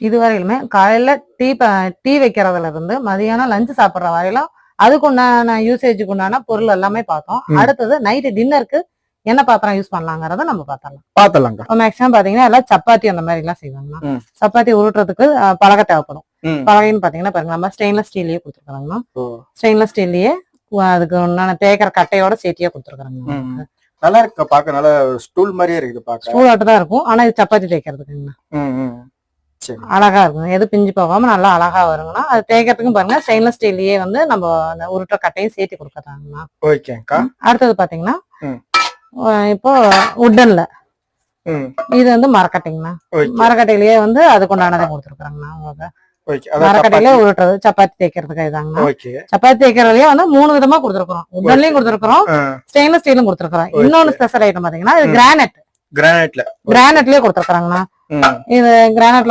இது வரையிலுமே காலையில டீ வைக்கிறதுல இருந்து மதியானம் லஞ்ச் சாப்பிடுற வரையிலும் அதுக்கு உண்டான யூசேஜுக்கு உண்டான பொருள் எல்லாமே பார்த்தோம். அடுத்தது நைட்டு டின்னருக்கு என்ன பாத்திரம் யூஸ் பண்ணலாங்கிறத நம்ம பார்த்தலாம். மேக்ஸிமம் பாத்தீங்கன்னா எல்லாம் சப்பாத்தி அந்த மாதிரி எல்லாம் செய்வாங்க. சப்பாத்தி உருட்டுறதுக்கு பலகை தேவைப்படும். பலகைன்னு பாத்தீங்கன்னா பாருங்க நம்ம ஸ்டெயின்லெஸ் ஸ்டீல்லயே கொடுத்துருக்காங்க. ஸ்டெயின்லெஸ் ஸ்டீல்லயே அதுக்கு உண்டான தேய்க்கிற கட்டையோட சேர்த்தியே கொடுத்துருக்காங்க. நல்லா இருக்கு, பாக்க நல்லா ஸ்டூல் மாதிரியே இருக்குது. பாக்க ஸ்டூல் ஆட்டு தான் இருக்கும், ஆனா இது சப்பாத்தி தேய்க்கிறதுக்குங்க அழகா இருக்கும். எது பிஞ்சு போகாம நல்லா அழகா வருங்கன்னா அது தேய்க்கிறதுக்கும் பாருங்க ஸ்டெயின்லெஸ் ஸ்டீல்லயே வந்து நம்ம அந்த உருட்டுற கட்டையும் சேர்த்து கொடுக்குறாங்கண்ணா. அடுத்தது பாத்தீங்கன்னா இப்போ உட்டன்ல இது வந்து மரக்கட்டைங்கண்ணா. மரக்கட்டையிலேயே வந்து அதுக்கு உண்டானதை கொடுத்துருக்காங்கண்ணா. மரக்கட்டையிலே உருட்டுறது சப்பாத்தி தேய்க்கிறதுக்கு இதாங்கண்ணா. சப்பாத்தி தேய்க்கிறதுலயே வந்து 3 விதமா கொடுத்துருக்கோம். உட்டன்லயும் கொடுத்துருக்கோம், ஸ்டெயின்லெஸ் ஸ்டீலும் கொடுத்துருக்கோம். இன்னொன்னு ஸ்பெஷல் ஐட்டம் பாத்தீங்கன்னா இது கிரானைட்லயே கொடுத்துருக்காங்கண்ணா. இது கிரானைட்ல